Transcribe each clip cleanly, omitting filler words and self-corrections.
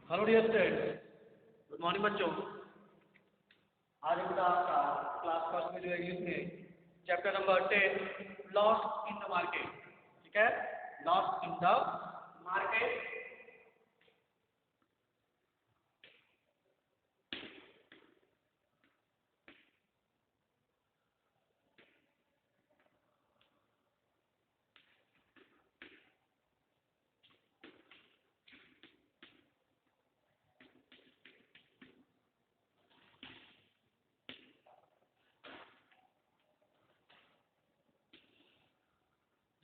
Hello dear students, good morning बच्चों। आज बेटा आपका क्लास फर्स्ट में जो है इंग्लिश में chapter number 10 lost in the market. ठीक है, lost in the market.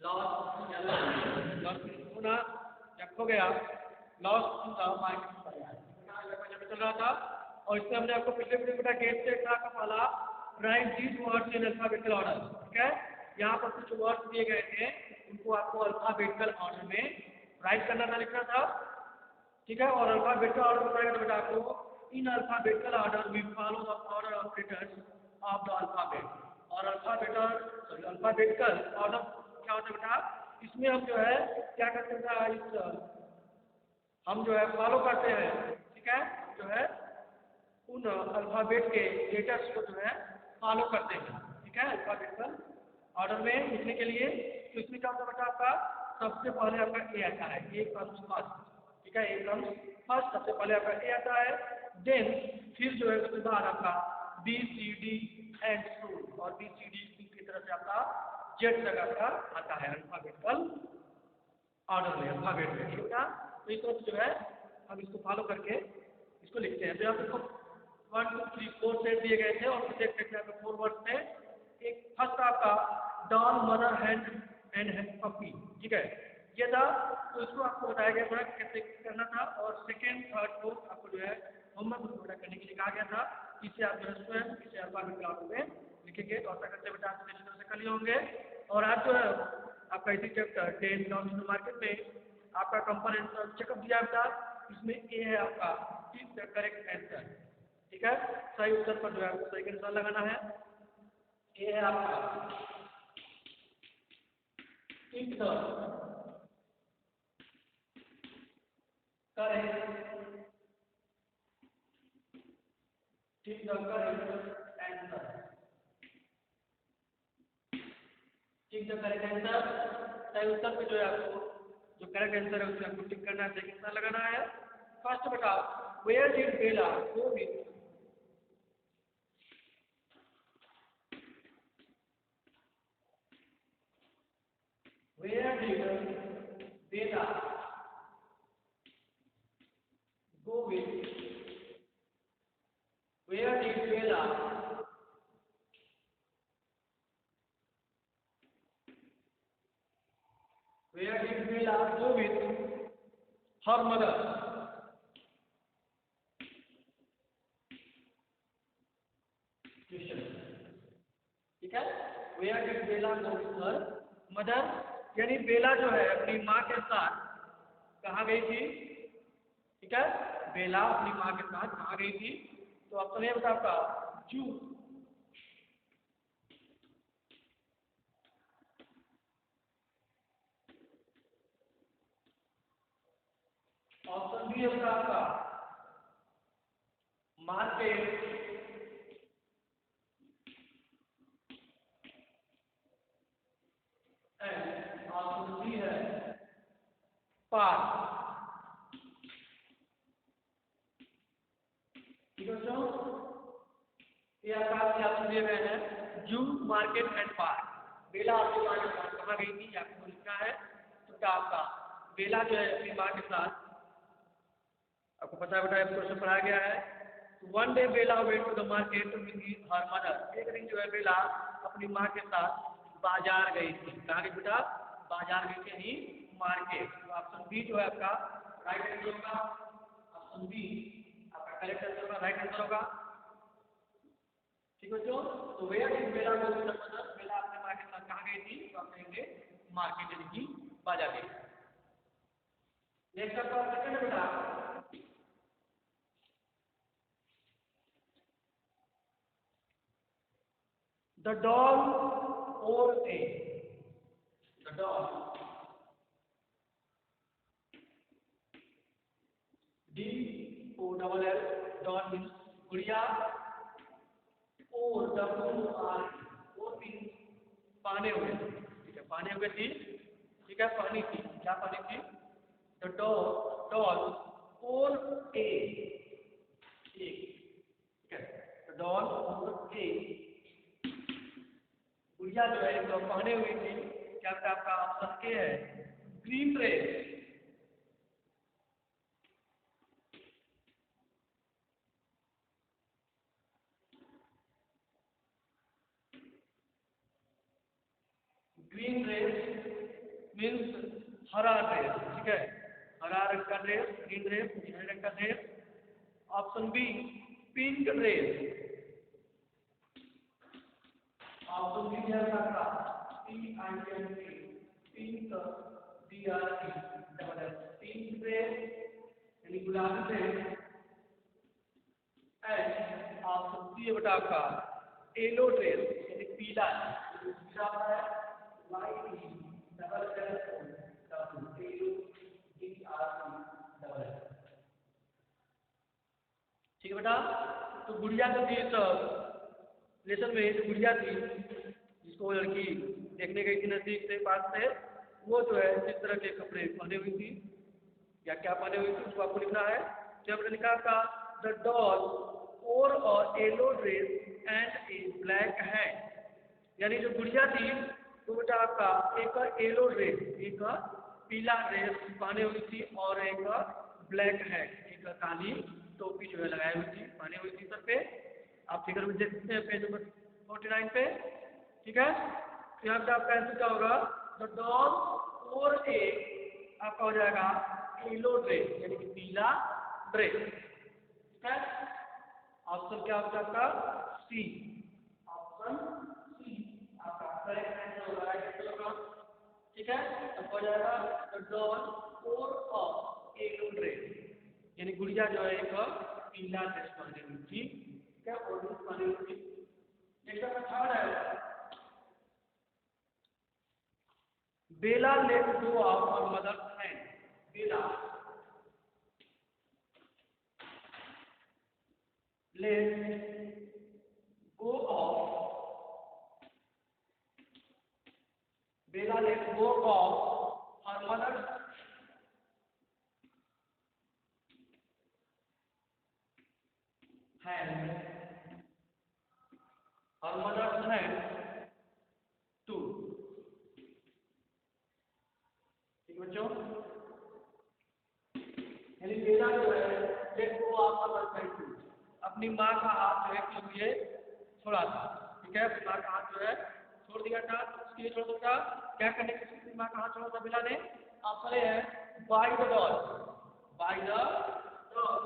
Lost होना जब हो गया, लॉस्ट इन द मार्केट चल रहा था। और इससे हमने आपको पिछले वीडियो बेटा गेट से का पहला right these words in alphabetical order. ठीक है, यहाँ पर कुछ वर्ड्स दिए गए थे, उनको आपको अल्फाबेटिकल ऑर्डर में राइट करना था, लिखना था। ठीक है, और अल्फाबेटिकल ऑर्डर बताएगा तो बेटा आपको in alphabetical order we follow the order of letters of the alphabet. और अल्फाबेटिकल ऑर्डर क्या होता है बेटा, इसमें हम जो है क्या करते हैं, हम जो है फॉलो करते हैं। ठीक है, जो है उन अल्फाबेट के लेटर्स को जो है फॉलो करते हैं। ठीक है, अल्फाबेटिकल ऑर्डर में लिखने के लिए। तो इसमें क्या होता है बेटा, आपका सबसे पहले आपका ए आता है, ए कम्स फर्स्ट। ठीक है, ए कम्स फर्स्ट, सबसे पहले आपका ए आता है। देन फिर जो है उसके बाद आपका B C D and so, और बी सी डी की तरह से आपका जेड तक आपका आता है अल्फाबेटिकल ऑर्डर में, अल्फाबेट में। ठीक है, तो इस तरह से जो है हम इसको फॉलो करके इसको लिखते हैं। तो यहाँ पे 1 2 3 4 सेट दिए गए थे, और प्रत्येक सेट में आपके 4 वर्ड्स थे। एक फर्स्ट आपका dawn mother hand and puppy. ठीक है, ये था, तो इसको आपको बताया गया था कैसे करना था। और सेकेंड थर्ड फोर्थ आपको जो है होमवर्क करने के लिए कहा गया था। इससे आप जो है स्वयं इसे अल्फाबेटिकल ऑर्डर में लिखेंगे, और ऐसा करते बेटा आप अच्छी तरह से कर लिए होंगे। और आज जो है आपका इसी chapter 10 lost in the market में आपका कंपोनेंट चेकअप दिया था। इसमें ए है आपका इज द करेक्ट आंसर। ठीक है, सही उत्तर पर जो है आपको सही आंसर लगाना है। ए है आपका is the correct, is the correct answer. ठीक द करेक्ट आंसर, सही उत्तर पे जो है आपको जो करेक्ट आंसर है उसमें आपको टिक करना है, सही कितना लगाना है। फर्स्ट बताओ, where did Bella go with, where did Bella go with, where did Bella where did Bella go with her mother. ठीक है, where did Bella go with her mother, यानी बेला जो है अपनी माँ के साथ कहाँ गई थी। ठीक है, बेला अपनी माँ के साथ कहाँ गई थी, तो ऑप्शन ए बता आपका जू। ऑप्शन बी है आपका मार्केट। एंड ऑप्शन सी है पार्क। ठीक है बच्चों, ये आपका ऑप्शन दिए गए हैं जू, मार्केट एंड पार्क। बेला अपनी माँ के साथ कहाँ गई थी आपको लिखना है। तो क्या आपका बेला जो है अपनी माँ के साथ, आपको पता है बेटा आपको पढ़ाया गया है। One day Bella went to the market with her mother. एक दिन जो है बेला अपनी माँ के साथ बाजार गई थी। कहाँ गई बेटा, बाजार गई थी, यानी मार्केट। तो ऑप्शन बी जो है आपका राइट आंसर होगा। ऑप्शन बी आपका करेक्ट आंसर होगा, राइट आंसर होगा। ठीक है बच्चों, तो where did Bella go to the mother, Bella अपनी माँ के साथ कहाँ गई थी, तो आप कहेंगे मार्केट, यानी कि बाजार गई। नेक्स्ट आपका सेकंड बेटा, the doll or a, the doll DOLL doll means गुड़िया, और WR और मीन्स पाने हुए, ठीक है, पाने हुए थी, ठीक है, पानी थी, क्या पानी थी, द डॉल और ए, ठीक है, द डॉल और ए, गुड़िया जो है तो पहने हुई थी, क्या बेटा आपका ऑप्शन ए है, green dress, green dress means हरा ड्रेस, ठीक है, हरा रंग का ड्रेस, ग्रीन ड्रेस, नीले रंग का dress. Option B pink dress, option B है आपका PINK, pink DRE, pink dress यानी गुलाबी ड्रेस। एंड ऑप्शन सी है बेटा आपका येलो ड्रेस यानी पीला, पीला है Y double L double yellow DRE, ठीक है बेटा। तो गुड़िया जो थी तो लेसन में जो गुड़िया थी जिसको लड़की देखने गई थी नजदीक से पास से, वो जो है जिस तरह के कपड़े पहने हुई थी या क्या पहने हुई थी उसको आपको लिखना है। तो हमने लिखा था द डॉल और yellow dress and A black hat, यानी जो गुड़िया थी तो बेटा आपका एक येलो ड्रेस, एक पीला ड्रेस पहने हुई थी और एक ब्लैक हैट, एक काली टोपी जो है लगाई हुई थी, पहनी हुई थी सर पे। आप फिगर में देख सकते हैं पेज नंबर 49 पे, ठीक है। तो यहाँ पे आपका आंसर क्या होगा, द डॉल और ए आपका हो जाएगा येलो ड्रेस यानी कि पीला ड्रेस, ठीक है। ऑप्शन क्या होगा आपका सी, ऑप्शन सी आपका करेक्ट आंसर होगा, राइट आंसर होगा, ठीक है। अब हो जाएगा द डॉल और येलो ड्रेस यानी गुड़िया जो है एक पीला ड्रेस पहनी हुई थी, ठीक है, और ड्रेस पहनी हुई थी। नेक्स्ट आपका थर्ड है, Bella let go of her mother's hand, Bella let go of, Bella let go of her mother's hand, her mother's hand too, ठीक बच्चों, यानी बेला जो है let go of her mother's hand too, अपनी माँ का हाथ जो है क्यों लिए छोड़ा था, ठीक है, अपनी माँ का हाथ जो है छोड़ दिया था, उसके लिए छोड़ दिया, क्या करने के लिए अपनी माँ का हाथ छोड़ा था बिला ने। ऑप्शन ए है buy the doll, buy the doll,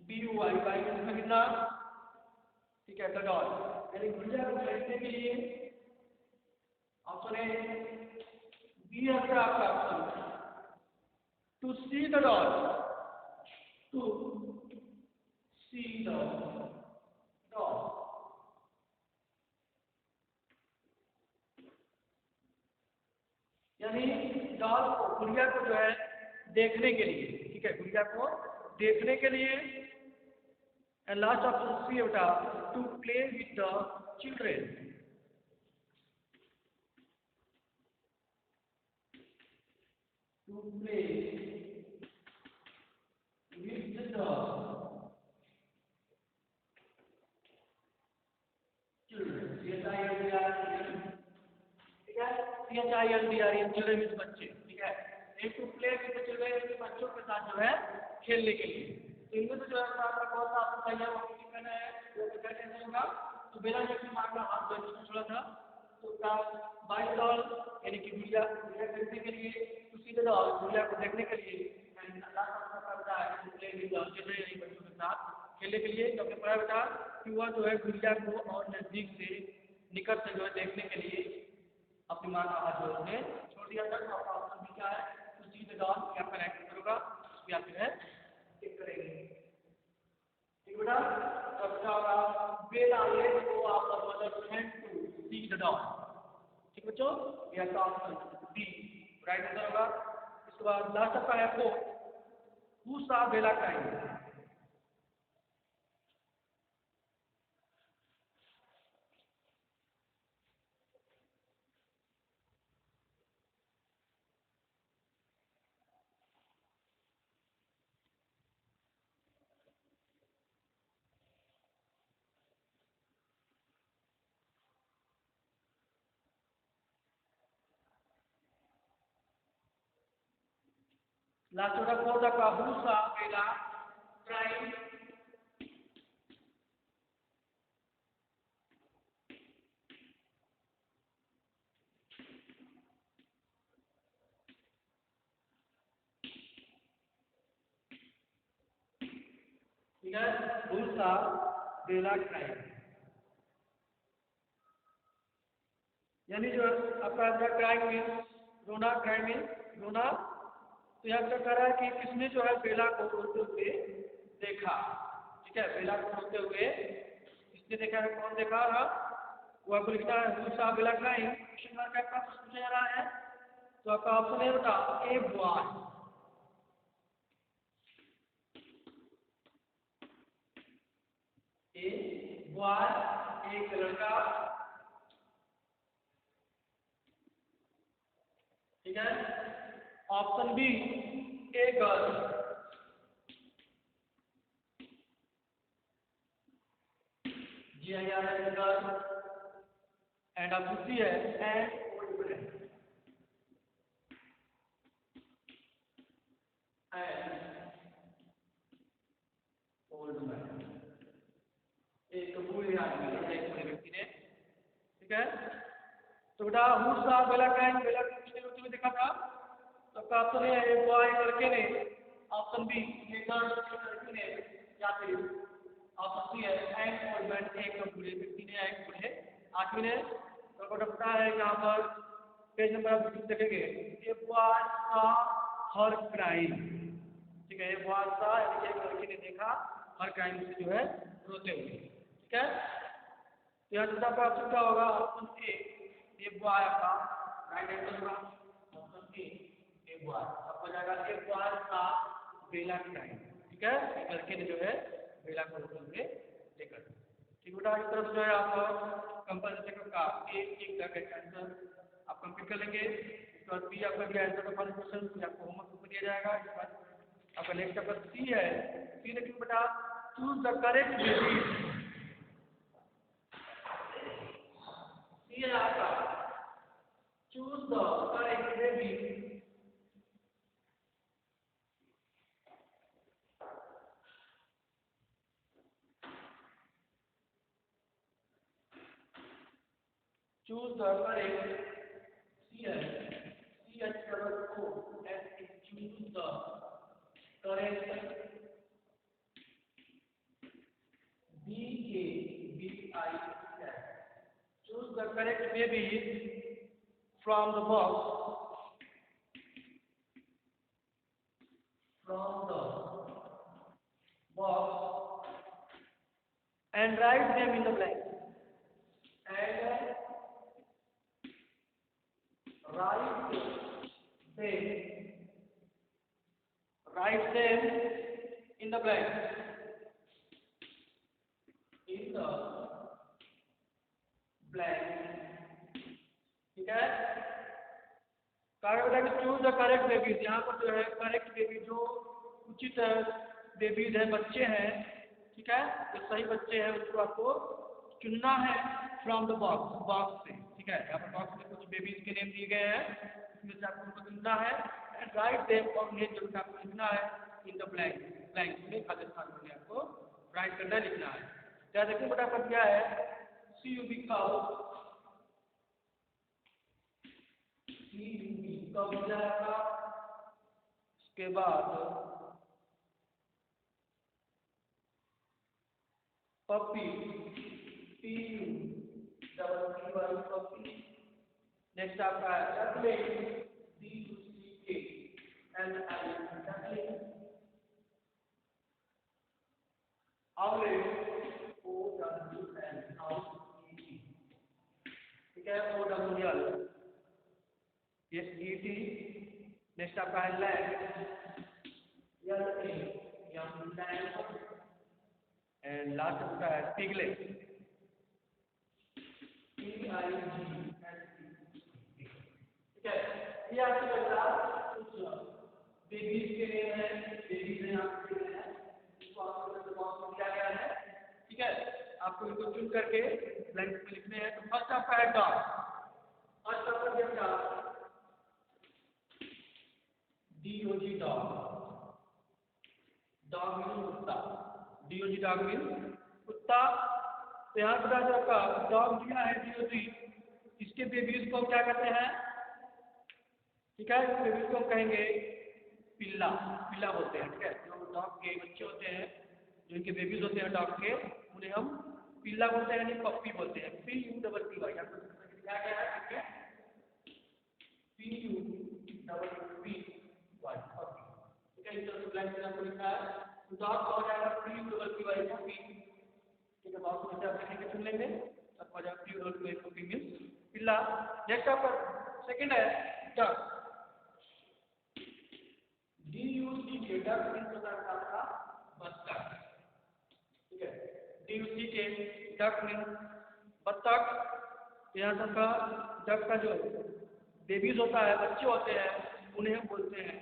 BUY buy का खरीदना, ठीक है, द डॉल यानी गुड़िया को खरीदने के लिए। ऑप्शन ए बी है आपका option to see the doll, to see the doll, यानी डॉल को गुड़िया को जो है देखने के लिए, ठीक है, गुड़िया को देखने के लिए। एंड लास्ट ऑप्शन सी बेटा to play with the children, to play with the children, ठीक है, CHILDREN चिल्ड्रेन मीन्स बच्चे, ठीक है, एक to play with the children यानी बच्चों के साथ जो है खेलने के लिए। तो इनमें से जो है आपका कौन सा आपको चाहिए वो कहना है, वो क्या कैसे होगा। तो बेला ने अपनी माँ का हाथ जो है छोड़ा था, तो उसका बाय डॉल यानी कि गुड़िया, गुड़िया खरीदने के लिए, उसी द डॉल गुड़िया को देखने के लिए, एंड लास्ट ऑप्शन करता है to play with the children यानी बच्चों के साथ खेलने के लिए। तो आपने पढ़ा बेटा कि वह जो है गुड़िया को और नजदीक से निकट से जो है देखने के लिए अपनी माँ का हाथ जो है छोड़ दिया था। तो आपका ऑप्शन भी क्या है, टू सी द डॉल, क्या आपका राइट आंसर होगा, भी आप जो है टिक करेंगे, ठीक बेटा। तो Bella let go of the mother's hand to see the dog. ठीक बच्चों, ये आपका ऑप्शन बी राइट आंसर होगा। इसके बाद लास्ट आपका है हु सा बेला क्राइम। लास्ट होगा फोर्थ आपका हु सा बेला क्राइम। ठीक है, हु सा बेला क्राइम यानी जो आपका क्राइम मीन रोना, क्राइम मीन रोना। तो यहाँ क्या कह रहा है कि किसने जो है बेला को रोते हुए देखा। ठीक है, बेला को रोते हुए किसने देखा है, कौन देखा है, वो आपको लिखना है हु सा बेला क्राइम। क्वेश्चन मार्क आपका पूछा जा रहा है। तो आपका ऑप्शन है बेटा ए बॉय। ए बॉय एक लड़का। ठीक है, option B a girl. G I R L girl. And option C है and old man. Old man एक बूढ़े आदमी ने, एक बूढ़े व्यक्ति ने। ठीक है, तो बेटा हु सा बेला क्राइम, बेला को किसने रोते हुए देखा था। तो आपका ऑप्शन है ए बॉय लड़के ने, ऑप्शन बी ए गर्ल लड़की ने, या फिर ऑप्शन सी है एंड ओल्ड मैन एक बूढ़े व्यक्ति ने या एक बूढ़े आदमी ने। तो बेटा पता है यहाँ पर पेज नंबर आप देखेंगे ए बॉय सा हर क्राइम। ठीक है, ए बॉय सा यानी एक लड़के ने देखा हर क्राइम से जो है रोते हुए। ठीक है, तो यहाँ दूसरा आपका ऑप्शन क्या होगा, ऑप्शन ए बॉय आपका राइट आंसर होगा। ऑप्शन ए बॉय आपको जाएगा ए बॉय सा बेला क्राइम। ठीक है, एक लड़के ने जो है बेला को रोते हुए देखा। ठीक बेटा, इस तरफ जो है आप कंपल्सरी का एक एक का आंसर आप कंप्लीट कर लेंगे। इसके बाद बी आपका क्या आंसर का फर्स्ट क्वेश्चन आपको होमवर्क दिया जाएगा। इसके बाद आपका नेक्स्ट आपका सी है। सी लेकिन बेटा choose the correct baby. C है आपका choose the correct baby. Choose the correct C है C H double O S choose the correct B A B I choose the correct baby from the box, and write them in the blank. And write them write them in the blank. In the blank. ठीक है, बेटा choose the correct babies. यहाँ पर जो है correct baby जो उचित babies है, बच्चे हैं। ठीक है, जो सही बच्चे हैं उसको आपको चुनना है फ्रॉम द बॉक्स, बॉक्स से। ठीक है, यहाँ पर बॉक्स में कुछ बेबीज के नेम दिए गए हैं, इसमें से आपको उनको चुनना है एंड राइट देम, और उन्हें जो आपको लिखना है इन द ब्लैंक, ब्लैंक में खाली स्थान में आपको राइट करना है, लिखना है। क्या देखिए बेटा आपका क्या है, C U B cow, C U B cow हो जाएगा। उसके बाद puppy, P U double P Y puppy. Next आपका है duckling, D U C K L I duckling. Owlet, O W L out E T. है, O W L, ये E T, next आपका है land, L A M land, and last आपका है piglet, P I G L T. ठीक है, ये आपके पास कुछ बेबीज के लिए है, बेबीज हैं आपके लिए है, इसको आपको बॉक्स में दिया गया है। ठीक है, आपको इनको चुन करके ब्लैंक में लिखने हैं। तो फर्स्ट आपका है डॉग, फर्स्ट आपका क्या dog, DOG dog, dog means कुत्ता, DOG डॉग मीन्स कुत्ता। तो यहाँ पर जो आपका डॉग दिया है DOG, इसके बेबीज को हम क्या कहते हैं? ठीक है, इस बेबीज को हम कहेंगे पिल्ला, पिल्ला बोलते हैं। ठीक है, जो डॉग के बच्चे होते हैं, जो इनके बेबीज होते हैं डॉग के, उन्हें हम पिल्ला बोलते हैं, यानी पप्पी बोलते हैं। PUPPY, आपको दिखाया गया है। ठीक है, PUPPY, पप्पी। ठीक है, इस तरह से ब्लैंक में आपको लिखा है। तो डॉग का हो जाएगा PUPPY, पप्पी। ठीक है, बॉक्स में से आप लिखेंगे, चुन लेंगे, तब हो जाएगा PUPPY, पप्पी मीन्स पिल्ला। नेक्स्ट आपका सेकंड है डक, DUCK, डक मीन्स होता है आपका बत्तख। ठीक है, DUCK, डक मीन्स बत्तख। यहाँ तक का डक का जो बेबीज होता है, बच्चे होते हैं, उन्हें हम बोलते हैं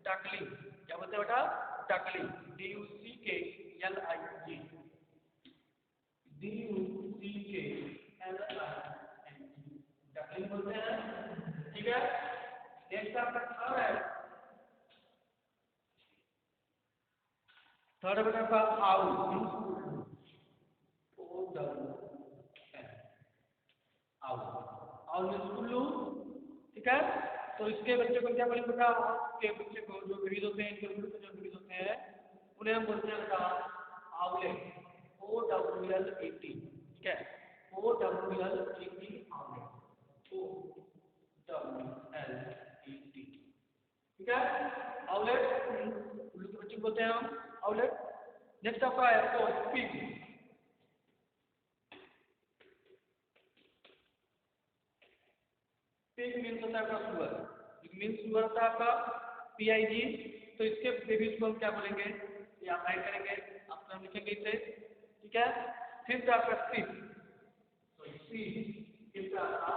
डकलिंग। क्या बोलते हैं बेटा? डकलिंग, DUCKLING, DUCKLING, डकलिंग बोलते हैं। ठीक है, नेक्स्ट आपका थर्ड है, थर्ड बेटा का आउल, आउल मीन्स उल्लू। ठीक है, तो इसके बच्चे को क्या बोलेंगे बेटा? के बच्चे को जो बेबीज होते हैं, इनके उल्लू के जो बेबीज होते हैं, उन्हें हम बोलते हैं बेटा आउले, OWLET। ठीक है, OWLET, आउले, OWLET। ठीक है, आउलेट उल्लू के बच्चे को बोलते हैं हम आउलेट। नेक्स्ट आपका है तो पिग, पिग मीन्स होता है आपका सुअर, पिग मीन्स सुअर होता है आपका PIG। तो इसके बेबीज को हम क्या बोलेंगे? ये आप राइट करेंगे, आप नाम लिखेंगे इसे। ठीक है, फिफ्थ आपका सिप, तो सी, फिफ्थ आपका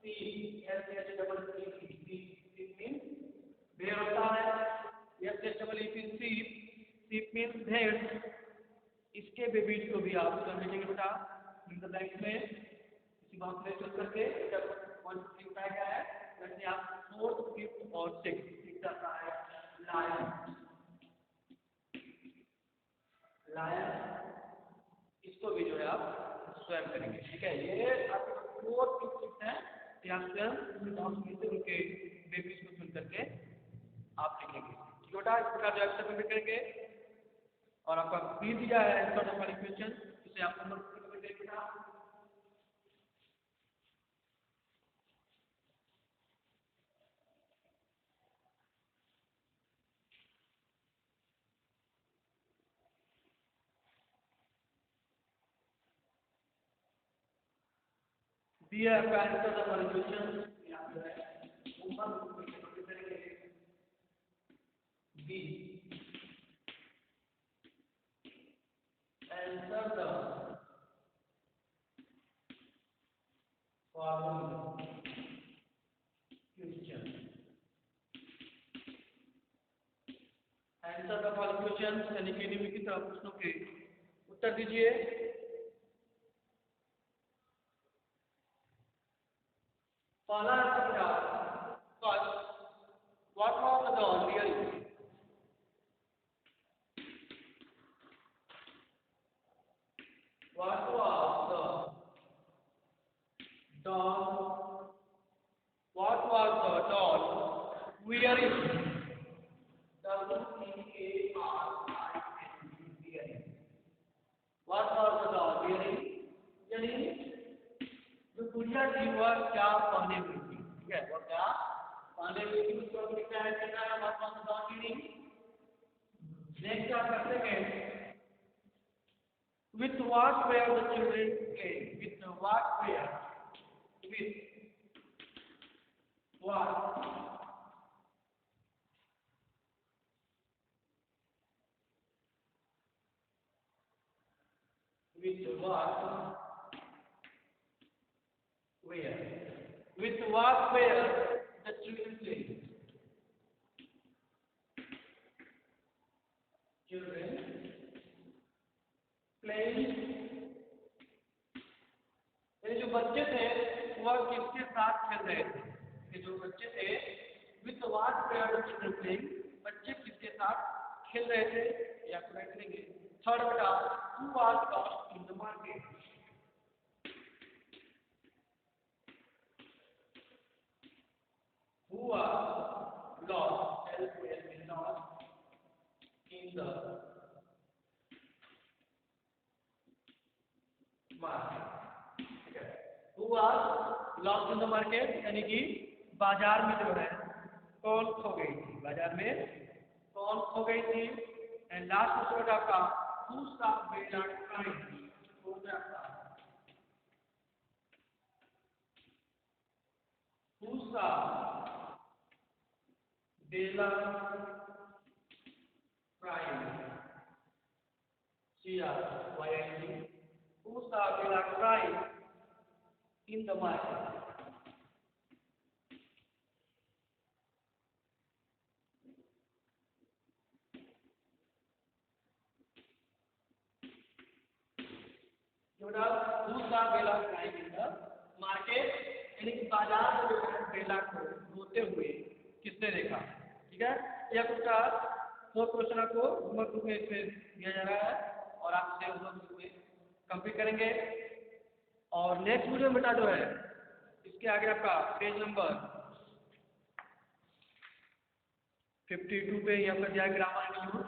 CHEEP, सिप मीन्स भेड़ होता है, SHEEP, सिप मीन्स भेड़। इसके बेबीज को भी आप नाम लिखेंगे बेटा बैंक में, इसी बात में चुन करके जब कौन सी लिखा गया है, वैसे आप फोर्थ, फिफ्थ और सिक्स्थ लिख जाता है लायन, लायन। इसको भी जो है आप स्वयं करेंगे। ठीक है, ये आपके फोर्थ, फिफ्थ, सिक्स्थ है, या स्वयं उनके बेबीज को चुन करके आप लिखेंगे। ठीक है बेटा, इस प्रकार जो है कमेंट करेंगे। और आपका बी दिया है आंसर वाली क्वेश्चन, इसे आप नंबर कमेंट करेंगे बेटा। दिया आपका आंसर द फॉलोइंग क्वेश्चन, यहां पे है ऊपर क्वेश्चन करेंगे। B, answer the following question, answer the following question यानी कि निम्नलिखित प्रश्नों के उत्तर दीजिए। पहला आपका first, what was the dawn really? What was the doll? What was the doll wearing? Wearing. What was the doll wearing? यानी जो गुड़िया थी वह क्या पहने हुई थी? ठीक है, वह क्या पहने हुई थी? उसको हम लिखना है क्या? What was the doll wearing? Next आप करते हैं with what were the children playing? With what were? what with what where with what where the children play. Children playing, ये जो बच्चे थे वह किसके साथ खेल रहे थे? ये जो बच्चे थे with what were the children playing, बच्चे किसके साथ खेल रहे थे या करेक्ट करेंगे। थर्ड बेटा who was lost in the market, who was lost L O S B lost in the market. Who was lost in the market, यानी कि बाजार में जो है कौन खो गई थी, बाजार में कौन खो गई थी। एंड लास्ट वर्ड आपका who saw Bella crying, कौन सा आपका who saw Bella crying, C-R-Y-I-N-G, who saw Bella crying in the market। दूसरा बेला क्राइंग इन द मार्केट, यानी कि बाजार में जो है बेला को रोते हुए किसने देखा। ठीक है, यह उसका दो क्वेश्चन आपको होमवर्क ग्रुप में इसमें दिया जा रहा है और आप इसे होमवर्क ग्रुप में कंप्लीट करेंगे। और नेक्स्ट वीडियो में बेटा जो है इसके आगे आपका पेज नंबर 52 पे यहाँ पर दिया ग्रामर इन यूज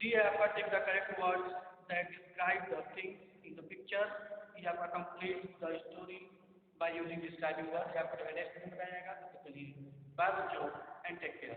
डी है आपका take the correct words that describe the things in the picture, ये आपका complete the story by using describing words। आपको नेक्स्ट में बताया जाएगा। तो चलिए बाय बच्चों एंड टेक केयर।